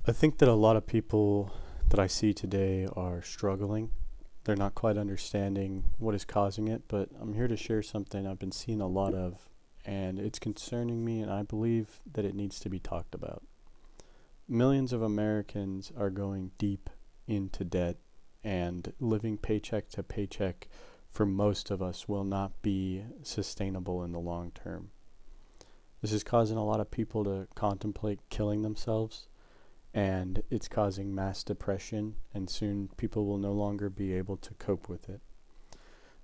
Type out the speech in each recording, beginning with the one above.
I think that a lot of people that I see today are struggling. They're not quite understanding what is causing it, but I'm here to share something I've been seeing a lot of, and it's concerning me, and I believe that it needs to be talked about. Millions of Americans are going deep into debt, and living paycheck to paycheck for most of us will not be sustainable in the long term. This is causing a lot of people to contemplate killing themselves, and it's causing mass depression, and soon people will no longer be able to cope with it.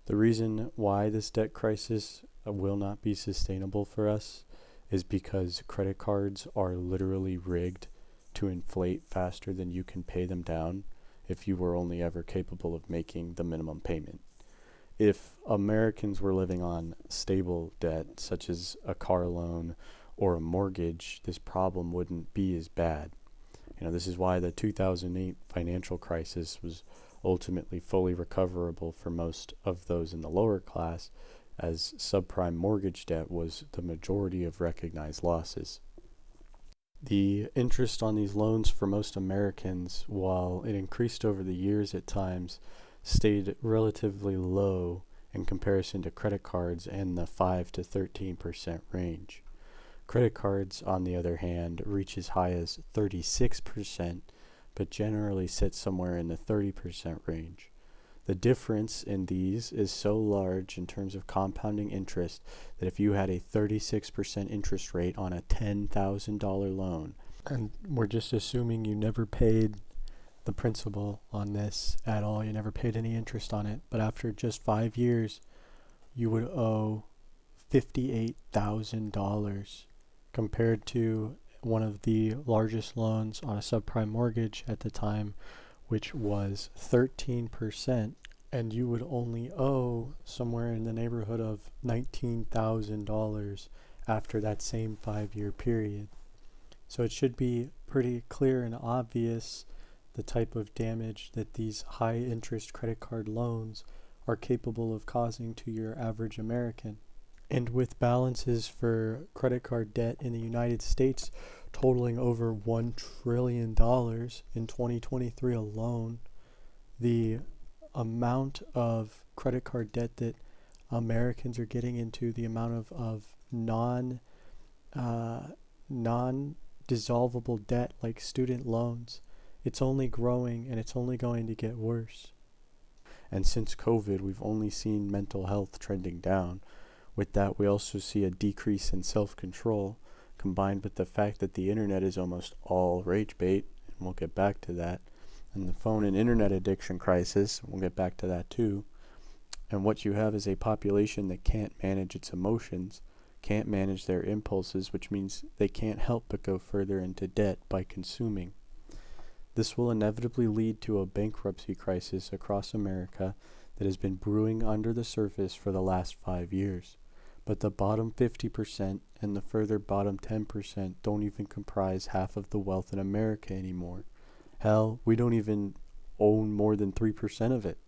The reason why this debt crisis will not be sustainable for us is because credit cards are literally rigged to inflate faster than you can pay them down if you were only ever capable of making the minimum payment. If Americans were living on stable debt, such as a car loan or a mortgage, this problem wouldn't be as bad. This is why the 2008 financial crisis was ultimately fully recoverable for most of those in the lower class, as subprime mortgage debt was the majority of recognized losses. The interest on these loans for most Americans, while it increased over the years at times, stayed relatively low in comparison to credit cards in the 5 to 13% range. Credit cards, on the other hand, reach as high as 36%, but generally sit somewhere in the 30% range. The difference in these is so large in terms of compounding interest that if you had a 36% interest rate on a $10,000 loan, and we're just assuming you never paid the principal on this at all, you never paid any interest on it, but after just 5 years, you would owe $58,000 compared to one of the largest loans on a subprime mortgage at the time, which was 13%, and you would only owe somewhere in the neighborhood of $19,000 after that same 5 year period. So it should be pretty clear and obvious the type of damage that these high interest credit card loans are capable of causing to your average American. And with balances for credit card debt in the United States totaling over $1 trillion in 2023 alone, the amount of credit card debt that Americans are getting into, the amount of non dissolvable debt like student loans, it's only growing, and it's only going to get worse. And since COVID, we've only seen mental health trending down. With that, we also see a decrease in self-control, combined with the fact that the internet is almost all rage bait, and we'll get back to that, and the phone and internet addiction crisis, we'll get back to that too. And what you have is a population that can't manage its emotions, can't manage their impulses, which means they can't help but go further into debt by consuming. This will inevitably lead to a bankruptcy crisis across America that has been brewing under the surface for the last 5 years. But the bottom 50% and the further bottom 10% don't even comprise half of the wealth in America anymore. Hell, we don't even own more than 3% of it.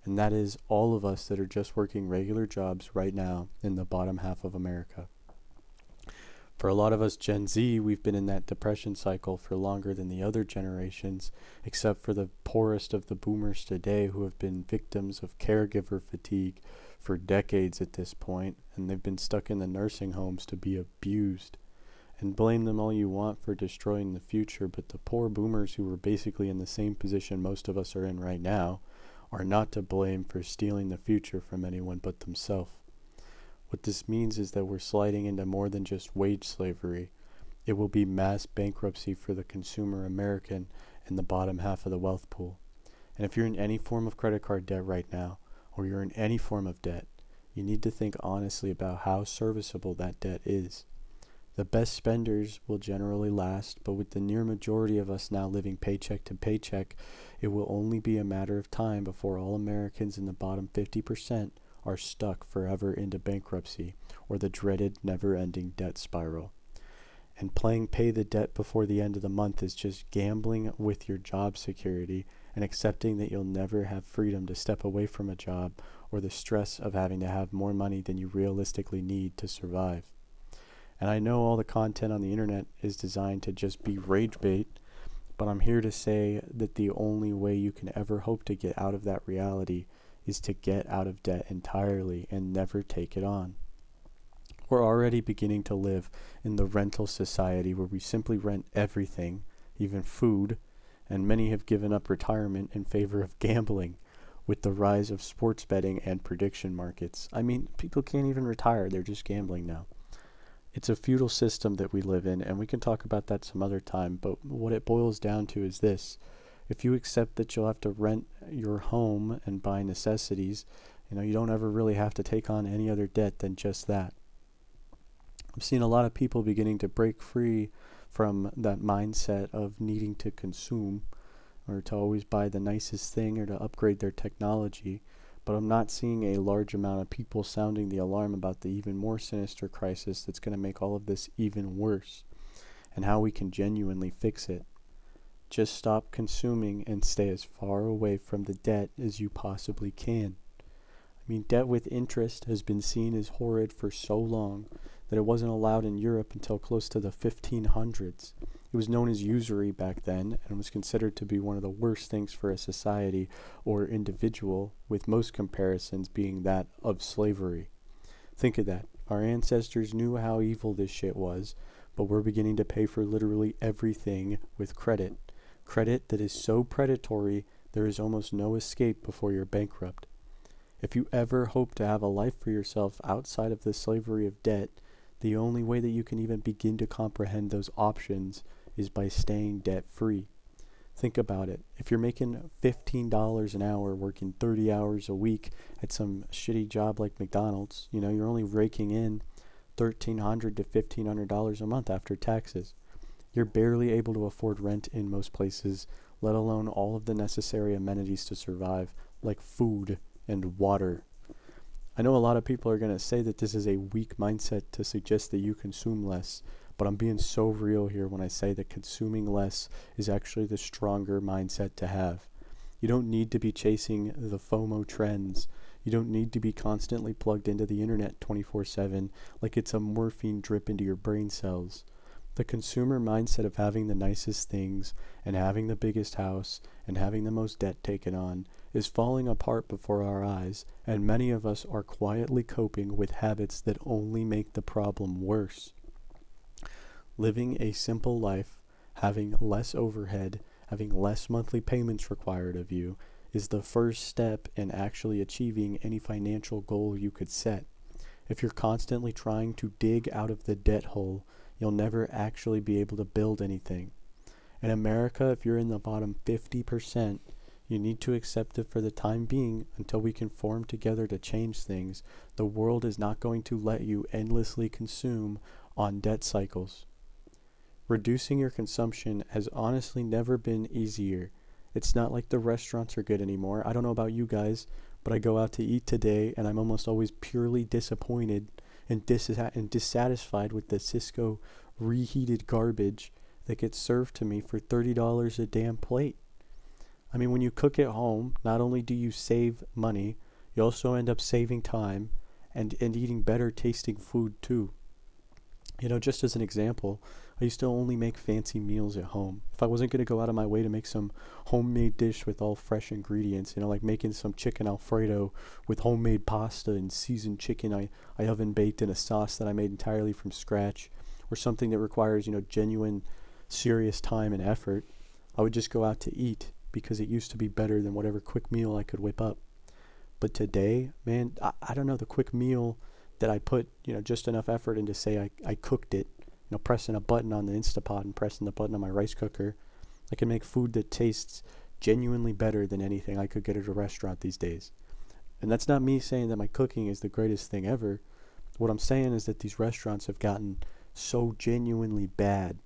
And that is all of us that are just working regular jobs right now in the bottom half of America. For a lot of us Gen Z, we've been in that depression cycle for longer than the other generations, except for the poorest of the boomers today who have been victims of caregiver fatigue for decades at this point, and they've been stuck in the nursing homes to be abused. And blame them all you want for destroying the future, but the poor boomers who were basically in the same position most of us are in right now are not to blame for stealing the future from anyone but themselves. What this means is that we're sliding into more than just wage slavery. It will be mass bankruptcy for the consumer American in the bottom half of the wealth pool. And if you're in any form of credit card debt right now, or you're in any form of debt, you need to think honestly about how serviceable that debt is. The best spenders will generally last, but with the near majority of us now living paycheck to paycheck, it will only be a matter of time before all Americans in the bottom 50% are stuck forever into bankruptcy or the dreaded never-ending debt spiral. And playing pay the debt before the end of the month is just gambling with your job security and accepting that you'll never have freedom to step away from a job or the stress of having to have more money than you realistically need to survive. And I know all the content on the internet is designed to just be rage bait, But I'm here to say that the only way you can ever hope to get out of that reality is to get out of debt entirely and never take it on. We're already beginning to live in the rental society where we simply rent everything, even food, and many have given up retirement in favor of gambling with the rise of sports betting and prediction markets. I mean, people can't even retire, they're just gambling now. It's a feudal system that we live in, and we can talk about that some other time, but what it boils down to is this. If you accept that you'll have to rent your home and buy necessities, you don't ever really have to take on any other debt than just that. I've seen a lot of people beginning to break free from that mindset of needing to consume or to always buy the nicest thing or to upgrade their technology, but I'm not seeing a large amount of people sounding the alarm about the even more sinister crisis that's going to make all of this even worse and how we can genuinely fix it. Just stop consuming and stay as far away from the debt as you possibly can. I mean, debt with interest has been seen as horrid for so long that it wasn't allowed in Europe until close to the 1500s. It was known as usury back then and was considered to be one of the worst things for a society or individual, with most comparisons being that of slavery. Think of that. Our ancestors knew how evil this shit was, but we're beginning to pay for literally everything with credit. Credit that is so predatory there is almost no escape before you're bankrupt. If you ever hope to have a life for yourself outside of the slavery of debt, the only way that you can even begin to comprehend those options is by staying debt-free. Think about it. If you're making $15 an hour working 30 hours a week at some shitty job like McDonald's, you're only raking in $1,300 to $1,500 a month after taxes. You're barely able to afford rent in most places, let alone all of the necessary amenities to survive, like food and water. I know a lot of people are going to say that this is a weak mindset to suggest that you consume less, but I'm being so real here when I say that consuming less is actually the stronger mindset to have. You don't need to be chasing the FOMO trends. You don't need to be constantly plugged into the internet 24/7 like it's a morphine drip into your brain cells. The consumer mindset of having the nicest things and having the biggest house and having the most debt taken on is falling apart before our eyes, and many of us are quietly coping with habits that only make the problem worse. Living a simple life, having less overhead, having less monthly payments required of you, is the first step in actually achieving any financial goal you could set. If you're constantly trying to dig out of the debt hole, you'll never actually be able to build anything. In America, if you're in the bottom 50%, you need to accept that for the time being, until we can form together to change things, the world is not going to let you endlessly consume on debt cycles. Reducing your consumption has honestly never been easier. It's not like the restaurants are good anymore. I don't know about you guys, but I go out to eat today and I'm almost always purely disappointed and dissatisfied with the Cisco reheated garbage that gets served to me for $30 a damn plate. I mean, when you cook at home, not only do you save money, you also end up saving time and eating better tasting food too. Just as an example, I used to only make fancy meals at home. If I wasn't going to go out of my way to make some homemade dish with all fresh ingredients, like making some chicken Alfredo with homemade pasta and seasoned chicken I oven baked in a sauce that I made entirely from scratch, or something that requires, genuine, serious time and effort, I would just go out to eat because it used to be better than whatever quick meal I could whip up. But today, man, I don't know, the quick meal that I put, just enough effort into, say I cooked it, pressing a button on the Instapot and pressing the button on my rice cooker, I can make food that tastes genuinely better than anything I could get at a restaurant these days. And that's not me saying that my cooking is the greatest thing ever. What I'm saying is that these restaurants have gotten so genuinely bad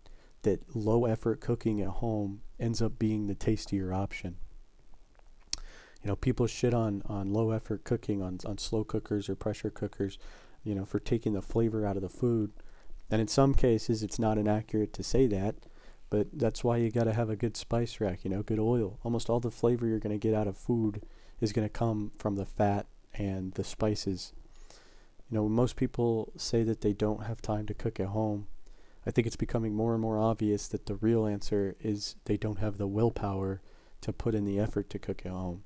that low effort cooking at home ends up being the tastier option. People shit on low effort cooking, on slow cookers or pressure cookers, for taking the flavor out of the food. And in some cases, it's not inaccurate to say that, but that's why you got to have a good spice rack, good oil. Almost all the flavor you're going to get out of food is going to come from the fat and the spices. Most people say that they don't have time to cook at home. I think it's becoming more and more obvious that the real answer is they don't have the willpower to put in the effort to cook at home.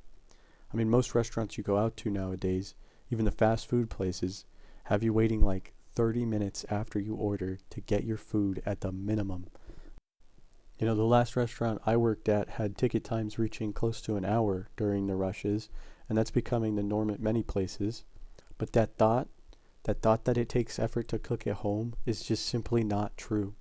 I mean, most restaurants you go out to nowadays, even the fast food places, have you waiting like 30 minutes after you order to get your food at the minimum. You know, the last restaurant I worked at had ticket times reaching close to an hour during the rushes, and that's becoming the norm at many places. But that thought that it takes effort to cook at home is just simply not true.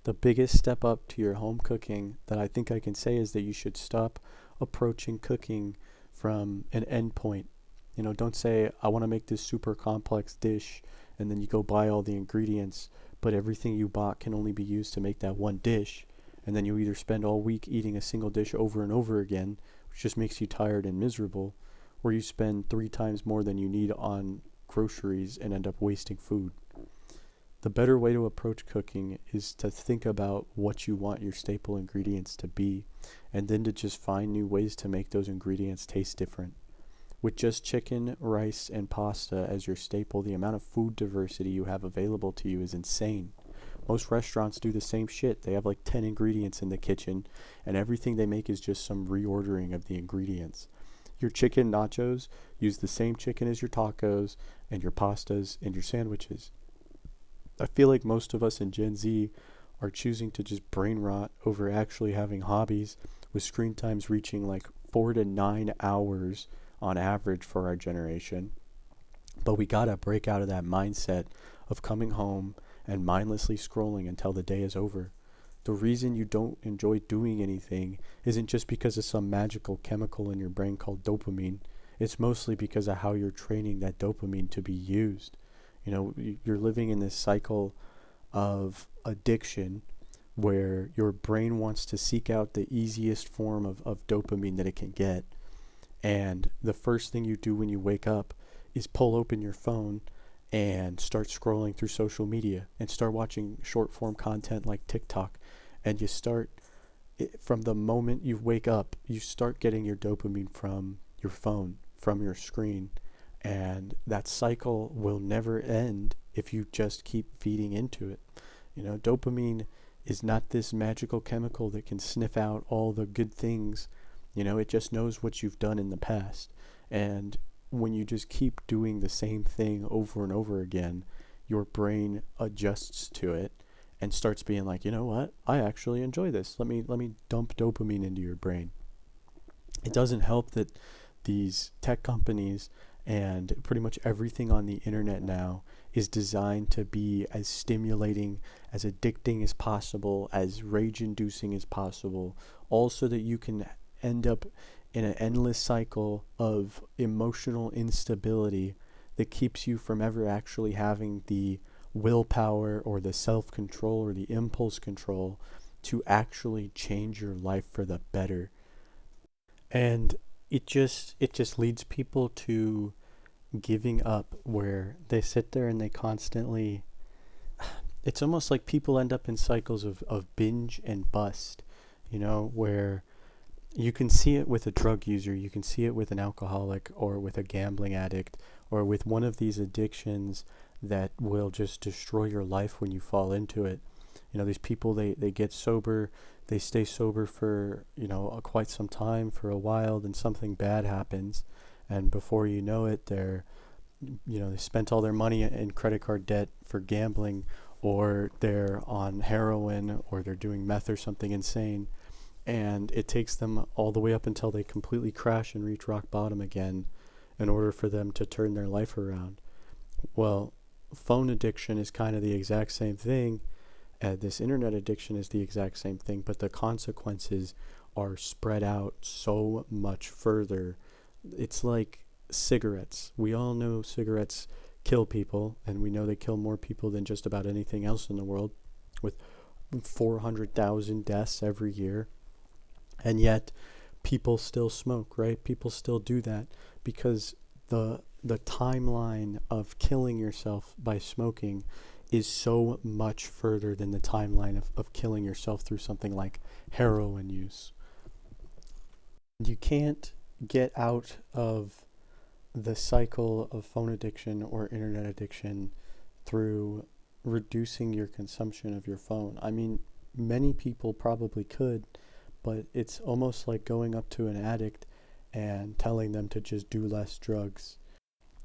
The biggest step up to your home cooking that I think I can say is that you should stop approaching cooking from an end point. You know, don't say, I want to make this super complex dish, and then you go buy all the ingredients, but everything you bought can only be used to make that one dish. And then you either spend all week eating a single dish over and over again, which just makes you tired and miserable, or you spend 3 times more than you need on groceries and end up wasting food. The better way to approach cooking is to think about what you want your staple ingredients to be, and then to just find new ways to make those ingredients taste different. With just chicken, rice, and pasta as your staple, the amount of food diversity you have available to you is insane. Most restaurants do the same shit. They have like 10 ingredients in the kitchen, and everything they make is just some reordering of the ingredients. Your chicken nachos use the same chicken as your tacos and your pastas and your sandwiches. I feel like most of us in Gen Z are choosing to just brain rot over actually having hobbies, with screen times reaching like 4 to 9 hours on average for our generation. But we gotta break out of that mindset of coming home and mindlessly scrolling until the day is over. The reason you don't enjoy doing anything isn't just because of some magical chemical in your brain called dopamine. It's mostly because of how you're training that dopamine to be used. You know, you're living in this cycle of addiction where your brain wants to seek out the easiest form of dopamine that it can get. And the first thing you do when you wake up is pull open your phone and start scrolling through social media and start watching short form content like TikTok. And you start, from the moment you wake up, you start getting your dopamine from your phone, from your screen. And that cycle will never end if you just keep feeding into it. You know, dopamine is not this magical chemical that can sniff out all the good things. You know, it just knows what you've done in the past. And when you just keep doing the same thing over and over again, your brain adjusts to it and starts being like, you know what? I actually enjoy this. Let me dump dopamine into your brain. It doesn't help that these tech companies and pretty much everything on the internet now is designed to be as stimulating, as addicting as possible, as rage-inducing as possible, all so that you can end up in an endless cycle of emotional instability that keeps you from ever actually having the willpower or the self-control or the impulse control to actually change your life for the better. And it just leads people to giving up, where they sit there and they constantly, it's almost like people end up in cycles of binge and bust, you know, where you can see it with a drug user, you can see it with an alcoholic or with a gambling addict or with one of these addictions that will just destroy your life when you fall into it. You know, these people, they get sober, they stay sober for, you know, quite some time, for a while, then something bad happens, and before you know it, they spent all their money in credit card debt for gambling, or they're on heroin, or they're doing meth or something insane, and it takes them all the way up until they completely crash and reach rock bottom again in order for them to turn their life around. Well, phone addiction is kind of the exact same thing. This internet addiction is the exact same thing, but the consequences are spread out so much further. It's like cigarettes. We all know cigarettes kill people, and we know they kill more people than just about anything else in the world, with 400,000 deaths every year. And yet people still smoke, right? People still do that because the timeline of killing yourself by smoking is so much further than the timeline of killing yourself through something like heroin use. You can't get out of the cycle of phone addiction or internet addiction through reducing your consumption of your phone. I mean, many people probably could, but it's almost like going up to an addict and telling them to just do less drugs.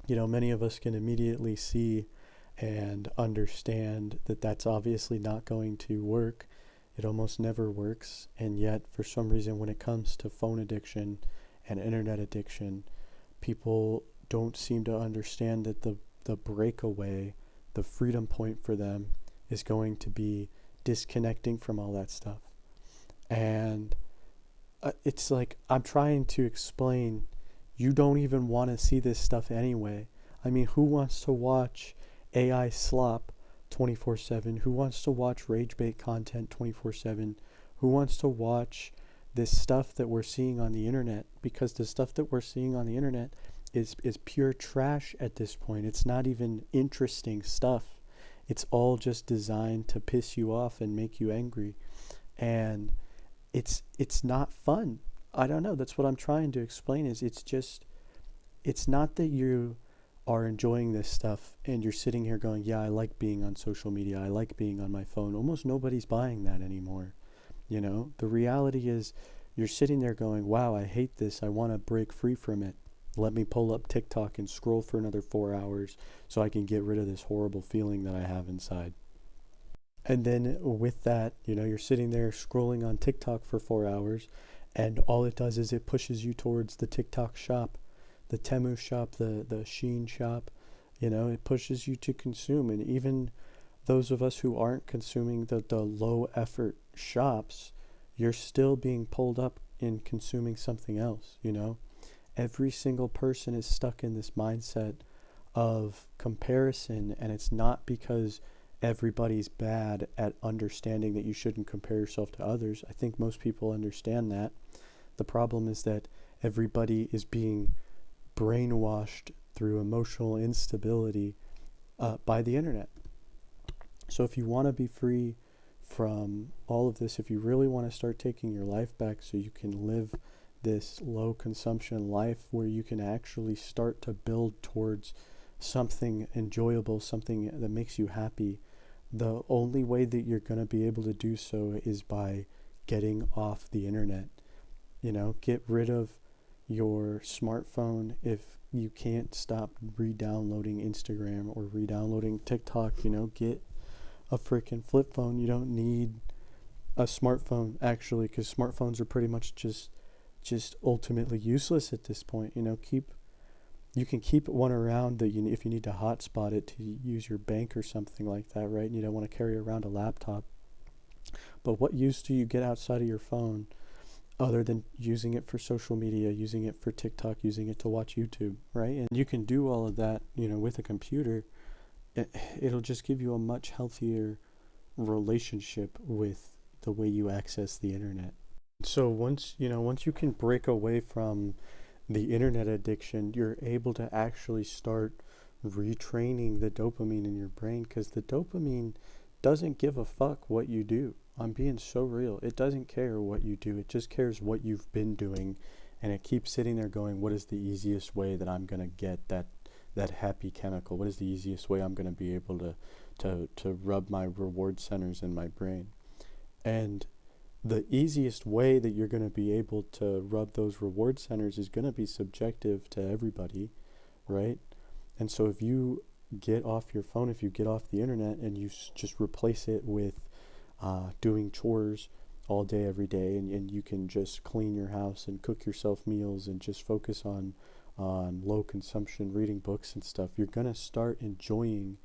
You know, many of us can immediately see and understand that that's obviously not going to work. It almost never works. And yet, for some reason, when it comes to phone addiction and internet addiction, people don't seem to understand that the breakaway, the freedom point for them is going to be disconnecting from all that stuff. And it's like I'm trying to explain, you don't even want to see this stuff anyway. I mean, who wants to watch AI slop 24/7? Who wants to watch rage bait content 24/7? Who wants to watch this stuff that we're seeing on the internet? Because the stuff that we're seeing on the internet is pure trash at this point. It's not even interesting stuff. It's all just designed to piss you off and make you angry. And it's not fun. I don't know. That's what I'm trying to explain is it's not that you are enjoying this stuff and you're sitting here going, yeah, I like being on social media. I like being on my phone. Almost nobody's buying that anymore. You know, the reality is you're sitting there going, wow, I hate this. I want to break free from it. Let me pull up TikTok and scroll for another 4 hours so I can get rid of this horrible feeling that I have inside. And then with that, you know, you're sitting there scrolling on TikTok for 4 hours, and all it does is it pushes you towards the TikTok shop, the Temu shop, the Shein shop. You know, it pushes you to consume. And even those of us who aren't consuming the low effort shops, you're still being pulled up in consuming something else, you know. Every single person is stuck in this mindset of comparison, and it's not because everybody's bad at understanding that you shouldn't compare yourself to others. I think most people understand that. The problem is that everybody is being brainwashed through emotional instability by the internet. So if you want to be free from all of this, if you really want to start taking your life back so you can live this low consumption life where you can actually start to build towards something enjoyable, something that makes you happy, the only way that you're going to be able to do so is by getting off the internet. You know, get rid of your smartphone. If you can't stop re-downloading Instagram or re-downloading TikTok, you know, get a freaking flip phone. You don't need a smartphone actually, because smartphones are pretty much just ultimately useless at this point. You know, you can keep one around that if you need to hotspot it to use your bank or something like that, right? And you don't want to carry around a laptop. But what use do you get outside of your phone other than using it for social media, using it for TikTok, using it to watch YouTube, right? And you can do all of that, you know, with a computer. It'll just give you a much healthier relationship with the way you access the internet. So once you can break away from the internet addiction, you're able to actually start retraining the dopamine in your brain, because the dopamine doesn't give a fuck what you do. I'm being so real. It doesn't care what you do. It just cares what you've been doing, and it keeps sitting there going, what is the easiest way that I'm going to get that happy chemical? What is the easiest way I'm going to be able to rub my reward centers in my brain? And the easiest way that you're going to be able to rub those reward centers is going to be subjective to everybody, right? And so if you get off your phone, if you get off the internet and you just replace it with doing chores all day, every day, and you can just clean your house and cook yourself meals and just focus on low consumption, reading books and stuff, you're going to start enjoying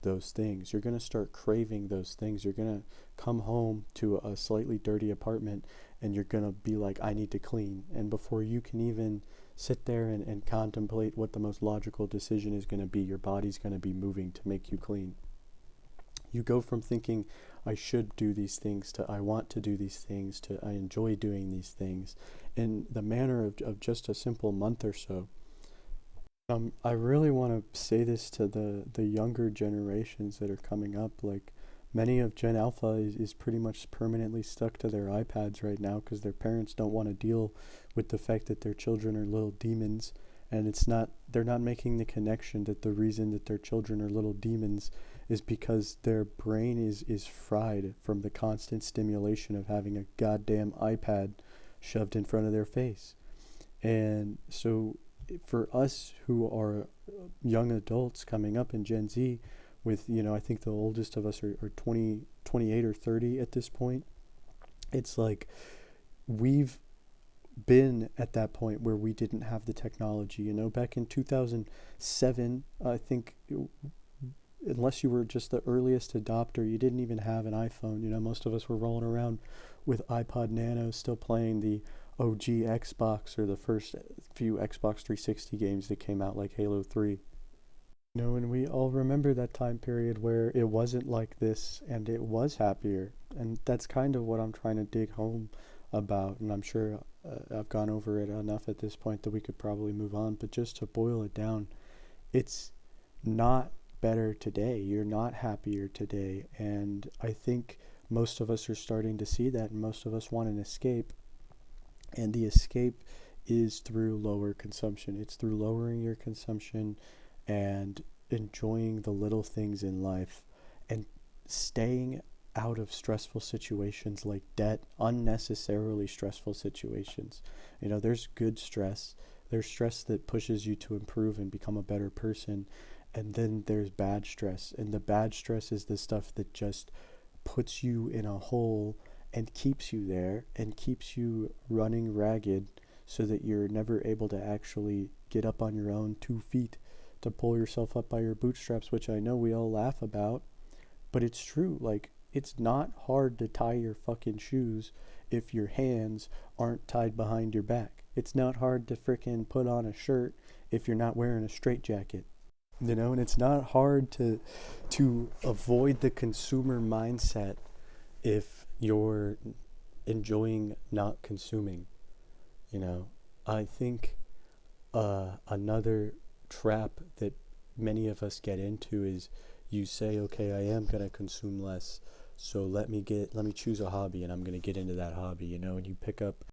those things. You're going to start craving those things. You're going to come home to a slightly dirty apartment and you're going to be like, I need to clean. And before you can even sit there and contemplate what the most logical decision is going to be, your body's going to be moving to make you clean. You go from thinking, I should do these things, to I want to do these things, to I enjoy doing these things, in the manner of just a simple month or so. I really want to say this to the younger generations that are coming up. Like, many of Gen Alpha is pretty much permanently stuck to their iPads right now because their parents don't want to deal with the fact that their children are little demons And they're not making the connection that the reason that their children are little demons is because their brain is fried from the constant stimulation of having a goddamn iPad shoved in front of their face. And so for us who are young adults coming up in Gen Z, with, I think the oldest of us are 20, 28 or 30 at this point, it's like we've been at that point where we didn't have the technology. Back in 2007, I think, unless you were just the earliest adopter, you didn't even have an iPhone. Most of us were rolling around with iPod Nano, still playing the OG Xbox or the first few Xbox 360 games that came out, like Halo 3. And we all remember that time period where it wasn't like this and it was happier. And that's kind of what I'm trying to dig home about. And I'm sure I've gone over it enough at this point that we could probably move on. But just to boil it down, it's not better today. You're not happier today. And I think most of us are starting to see that, and most of us want an escape. And the escape is through lower consumption. It's through lowering your consumption and enjoying the little things in life and staying out of stressful situations like debt, unnecessarily stressful situations. There's good stress. There's stress that pushes you to improve and become a better person. And then there's bad stress. And the bad stress is the stuff that just puts you in a hole and keeps you there and keeps you running ragged so that you're never able to actually get up on your own 2 feet to pull yourself up by your bootstraps, which I know we all laugh about, but it's true. Like, it's not hard to tie your fucking shoes if your hands aren't tied behind your back. It's not hard to frickin' put on a shirt if you're not wearing a straitjacket. And it's not hard to avoid the consumer mindset if you're enjoying not consuming. I think another trap that many of us get into is you say, okay, I am going to consume less, so let me choose a hobby and I'm going to get into that hobby, and you pick up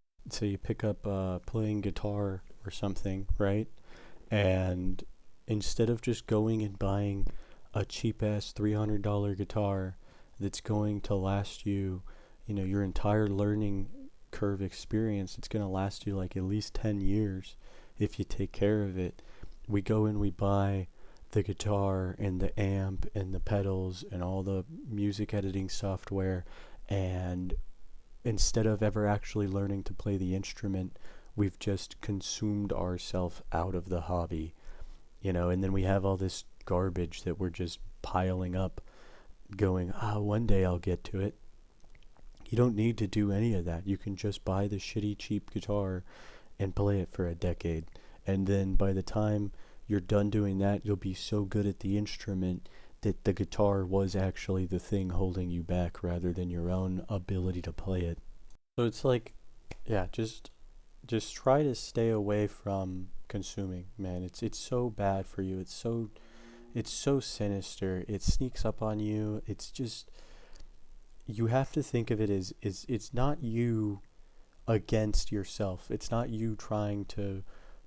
playing guitar or something, right? And instead of just going and buying a cheap ass $300 guitar that's going to last you, your entire learning curve experience, it's going to last you like at least 10 years if you take care of it. We go and we buy the guitar and the amp and the pedals and all the music editing software, and instead of ever actually learning to play the instrument, we've just consumed ourselves out of the hobby, and then we have all this garbage that we're just piling up, going, one day I'll get to it. You don't need to do any of that. You can just buy the shitty cheap guitar and play it for a decade. And then by the time you're done doing that, you'll be so good at the instrument that the guitar was actually the thing holding you back rather than your own ability to play it. So it's like, yeah, just try to stay away from consuming, man. It's so bad for you. It's so sinister. It sneaks up on you. It's just, you have to think of it as it's not you against yourself. It's not you trying to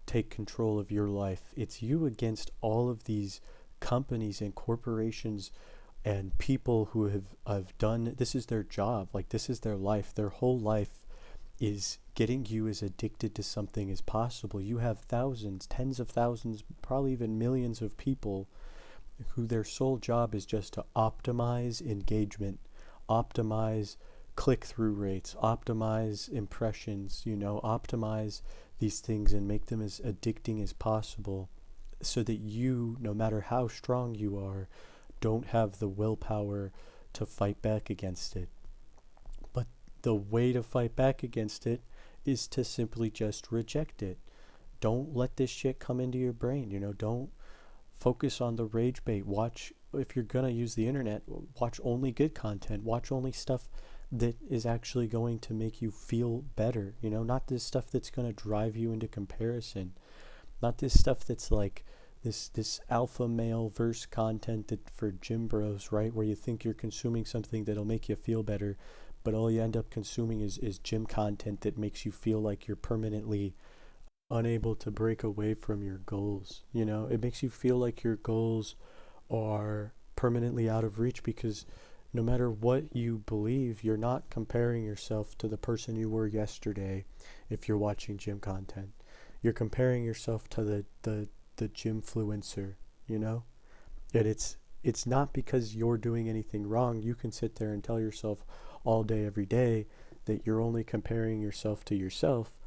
take control of your life. It's you against all of these companies and corporations and people who have done, this is their job, like this is their life. Their whole life is getting you as addicted to something as possible. You have thousands, tens of thousands, probably even millions of people who their sole job is just to optimize engagement, optimize click-through rates, optimize impressions, optimize these things and make them as addicting as possible so that you, no matter how strong you are, don't have the willpower to fight back against it. But the way to fight back against it is to simply just reject it. Don't let this shit come into your brain, don't focus on the rage bait. Watch, if you're gonna use the internet, watch only good content, watch only stuff that is actually going to make you feel better, not this stuff that's going to drive you into comparison, not this stuff that's like this alpha male verse content that for gym bros, right, where you think you're consuming something that'll make you feel better, but all you end up consuming is gym content that makes you feel like you're permanently unable to break away from your goals. You know, it makes you feel like your goals are permanently out of reach because no matter what you believe, you're not comparing yourself to the person you were yesterday if you're watching gym content. You're comparing yourself to the gymfluencer, you know? And it's not because you're doing anything wrong. You can sit there and tell yourself all day, every day that you're only comparing yourself to yourself.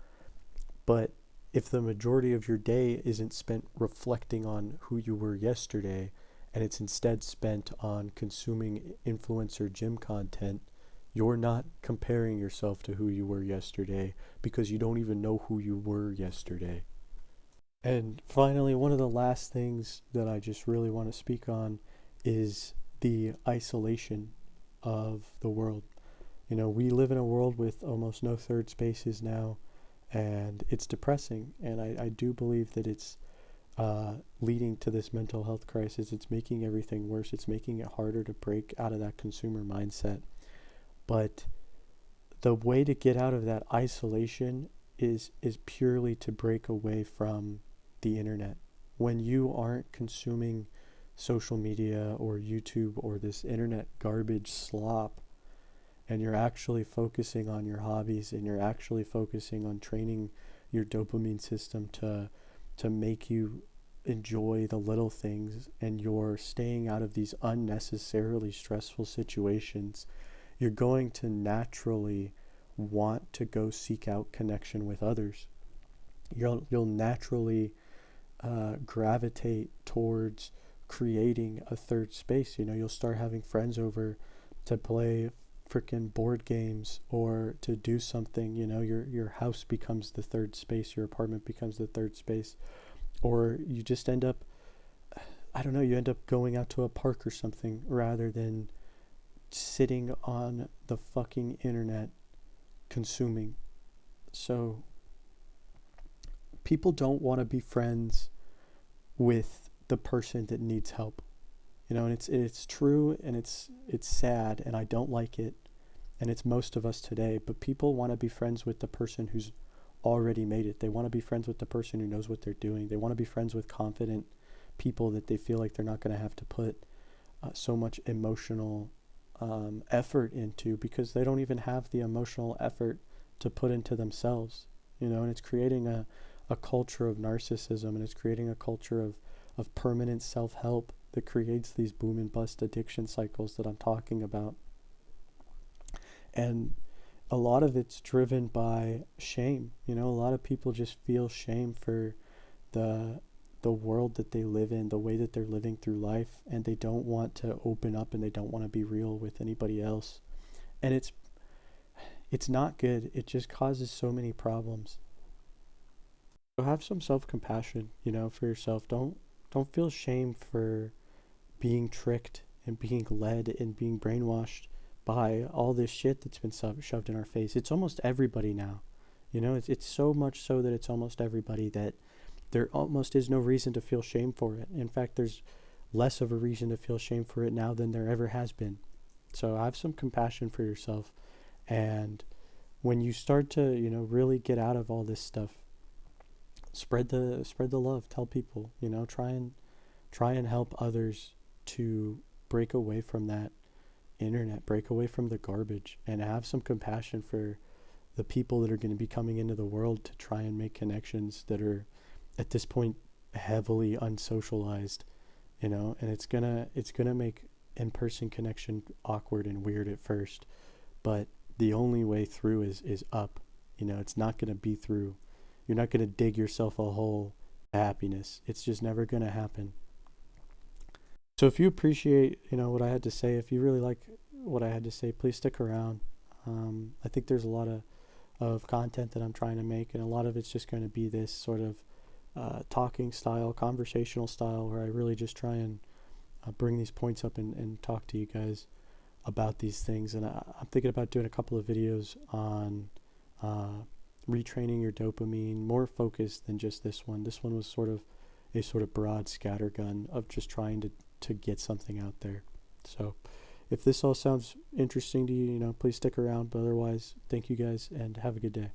But if the majority of your day isn't spent reflecting on who you were yesterday, and it's instead spent on consuming influencer gym content, you're not comparing yourself to who you were yesterday because you don't even know who you were yesterday. And finally, one of the last things that I just really want to speak on is the isolation of the world. You know, we live in a world with almost no third spaces now, and it's depressing. And I do believe that it's leading to this mental health crisis. It's making everything worse. It's making it harder to break out of that consumer mindset. But the way to get out of that isolation is purely to break away from the internet. When you aren't consuming social media or YouTube or this internet garbage slop, and you're actually focusing on your hobbies and you're actually focusing on training your dopamine system to make you enjoy the little things, and you're staying out of these unnecessarily stressful situations, you're going to naturally want to go seek out connection with others. You'll naturally gravitate towards creating a third space. You know, you'll start having friends over to play freaking board games or to do something. You know, your house becomes the third space, your apartment becomes the third space, or you just end up, I don't know, you end up going out to a park or something rather than sitting on the fucking internet consuming. So people don't want to be friends with the person that needs help. You know, and it's true, and it's sad, and I don't like it, and it's most of us today, but people want to be friends with the person who's already made it. They want to be friends with the person who knows what they're doing. They want to be friends with confident people that they feel like they're not going to have to put so much emotional effort into, because they don't even have the emotional effort to put into themselves. You know, and it's creating a culture of narcissism, and it's creating a culture of permanent self-help that creates these boom and bust addiction cycles that I'm talking about. And a lot of it's driven by shame. You know, a lot of people just feel shame for the world that they live in, the way that they're living through life, and they don't want to open up, and they don't want to be real with anybody else. And it's not good. It just causes so many problems. So have some self-compassion, you know, for yourself. Don't feel shame for being tricked and being led and being brainwashed by all this shit that's been shoved in our face. It's almost everybody now. You know, it's so much so that it's almost everybody that there almost is no reason to feel shame for it. In fact, there's less of a reason to feel shame for it now than there ever has been. So have some compassion for yourself. And when you start to, you know, really get out of all this stuff, spread the love. Tell people, you know, try and help others to break away from that internet, break away from the garbage, and have some compassion for the people that are going to be coming into the world to try and make connections that are at this point heavily unsocialized, you know. And it's gonna make in-person connection awkward and weird at first, but the only way through is up. You know, it's not going to be through, you're not going to dig yourself a hole to happiness. It's just never going to happen. So if you appreciate, you know, what I had to say, if you really like what I had to say, please stick around. I think there's a lot of content that I'm trying to make, and a lot of it's just going to be this sort of talking style, conversational style, where I really just try and bring these points up and talk to you guys about these things. And I'm thinking about doing a couple of videos on retraining your dopamine, more focused than just this one. This one was sort of a sort of broad scattergun of just trying to get something out there. So if this all sounds interesting to you, you know, please stick around. But otherwise, thank you guys and have a good day.